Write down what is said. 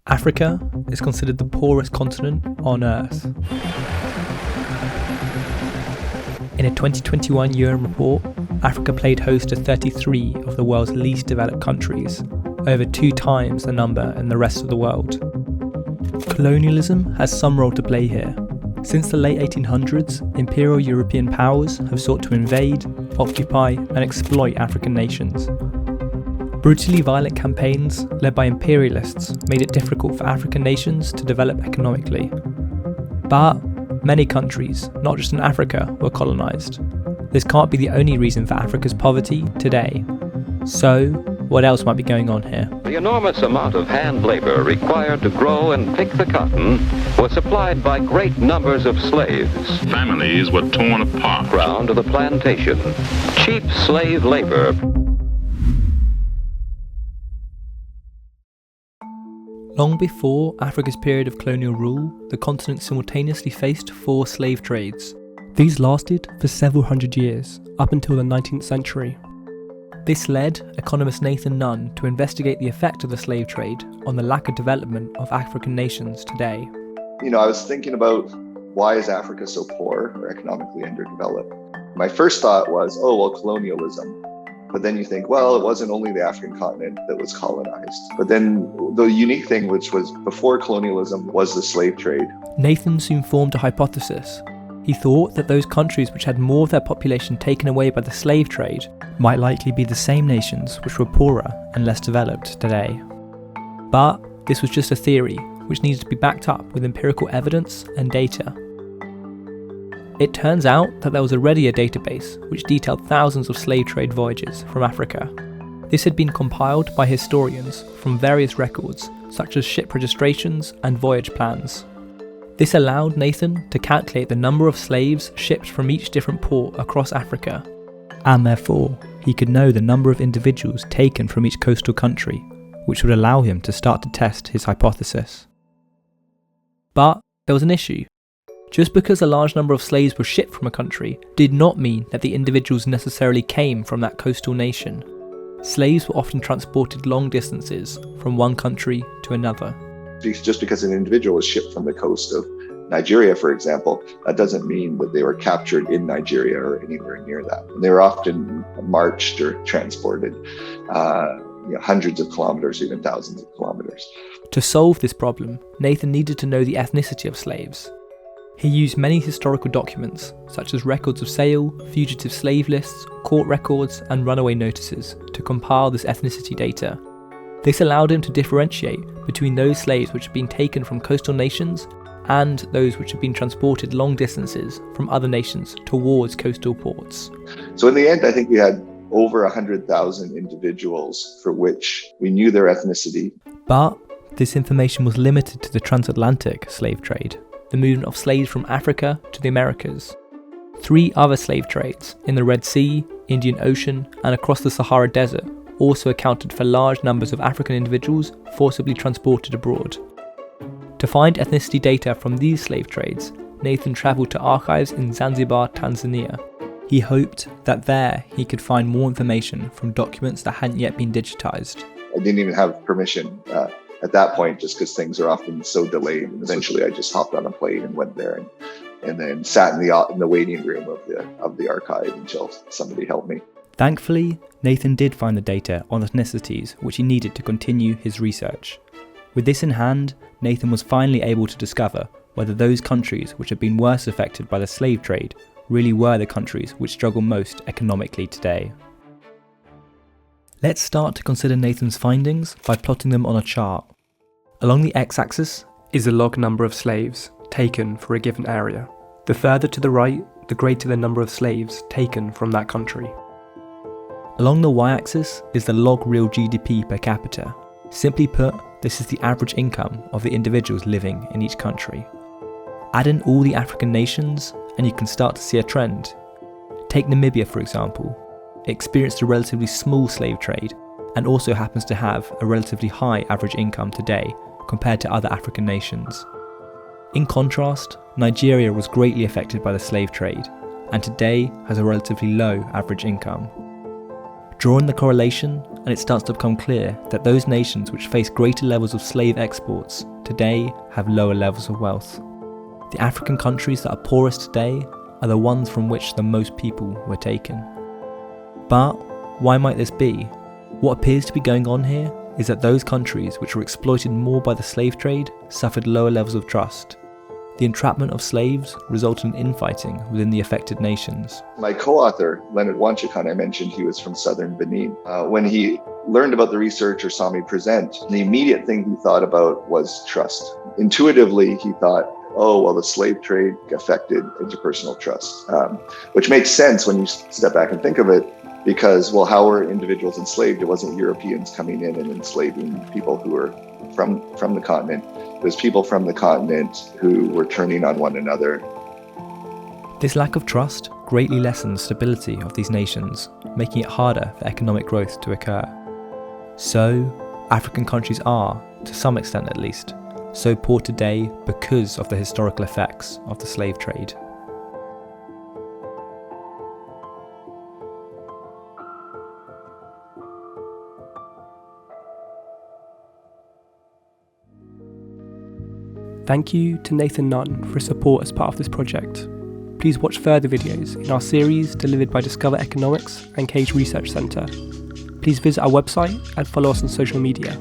Africa is considered the poorest continent on Earth. In a 2021 UN report, Africa played host to 33 of the world's least developed countries, over 2 times the number in the rest of the world. Colonialism has some role to play here. Since the late 1800s, imperial European powers have sought to invade, occupy, and exploit African nations. Brutally violent campaigns led by imperialists made it difficult for African nations to develop economically. But many countries, not just in Africa, were colonised. This can't be the only reason for Africa's poverty today. So, what else might be going on here? The enormous amount of hand labor required to grow and pick the cotton was supplied by great numbers of slaves. Families were torn apart. Ground of the plantation. Cheap slave labor. Long before Africa's period of colonial rule, the continent simultaneously faced 4 slave trades. These lasted for several hundred years, up until the 19th century. This led economist Nathan Nunn to investigate the effect of the slave trade on the lack of development of African nations today. I was thinking about why is Africa so poor or economically underdeveloped? My first thought was, colonialism. But then you think, it wasn't only the African continent that was colonized. But then the unique thing, which was before colonialism, was the slave trade. Nathan soon formed a hypothesis. He thought that those countries which had more of their population taken away by the slave trade might likely be the same nations which were poorer and less developed today. But this was just a theory, which needed to be backed up with empirical evidence and data. It turns out that there was already a database which detailed thousands of slave trade voyages from Africa. This had been compiled by historians from various records, such as ship registrations and voyage plans. This allowed Nathan to calculate the number of slaves shipped from each different port across Africa, and therefore he could know the number of individuals taken from each coastal country, which would allow him to start to test his hypothesis. But there was an issue. Just because a large number of slaves were shipped from a country did not mean that the individuals necessarily came from that coastal nation. Slaves were often transported long distances from one country to another. Just because an individual was shipped from the coast of Nigeria, for example, that doesn't mean that they were captured in Nigeria or anywhere near that. They were often marched or transported hundreds of kilometers, even thousands of kilometers. To solve this problem, Nathan needed to know the ethnicity of slaves. He used many historical documents, such as records of sale, fugitive slave lists, court records, and runaway notices, to compile this ethnicity data. This allowed him to differentiate between those slaves which had been taken from coastal nations and those which had been transported long distances from other nations towards coastal ports. So in the end, I think we had over 100,000 individuals for which we knew their ethnicity. But this information was limited to the transatlantic slave trade, the movement of slaves from Africa to the Americas. 3 other slave trades in the Red Sea, Indian Ocean, and across the Sahara Desert also accounted for large numbers of African individuals forcibly transported abroad. To find ethnicity data from these slave trades, Nathan travelled to archives in Zanzibar, Tanzania. He hoped that there he could find more information from documents that hadn't yet been digitised. I didn't even have permission at that point, just because things are often so delayed. And eventually I just hopped on a plane and went there and then sat in the waiting room of the archive until somebody helped me. Thankfully, Nathan did find the data on ethnicities which he needed to continue his research. With this in hand, Nathan was finally able to discover whether those countries which had been worse affected by the slave trade really were the countries which struggle most economically today. Let's start to consider Nathan's findings by plotting them on a chart. Along the x-axis is the log number of slaves taken for a given area. The further to the right, the greater the number of slaves taken from that country. Along the y-axis is the log real GDP per capita. Simply put, this is the average income of the individuals living in each country. Add in all the African nations and you can start to see a trend. Take Namibia for example. It experienced a relatively small slave trade and also happens to have a relatively high average income today compared to other African nations. In contrast, Nigeria was greatly affected by the slave trade and today has a relatively low average income. Drawing the correlation, and it starts to become clear that those nations which face greater levels of slave exports today have lower levels of wealth. The African countries that are poorest today are the ones from which the most people were taken. But why might this be? What appears to be going on here is that those countries which were exploited more by the slave trade suffered lower levels of trust. The entrapment of slaves resulted in infighting within the affected nations. My co-author, Leonard Wanchikan, I mentioned he was from southern Benin. When he learned about the research or saw me present, the immediate thing he thought about was trust. Intuitively, he thought, oh, well, the slave trade affected interpersonal trust, which makes sense when you step back and think of it, because, well, how were individuals enslaved? It wasn't Europeans coming in and enslaving people who were from the continent. It was people from the continent who were turning on one another. This lack of trust greatly lessens stability of these nations, making it harder for economic growth to occur. So, African countries are, to some extent at least, so poor today because of the historical effects of the slave trade. Thank you to Nathan Nunn for his support as part of this project. Please watch further videos in our series delivered by Discover Economics and Cage Research Centre. Please visit our website and follow us on social media.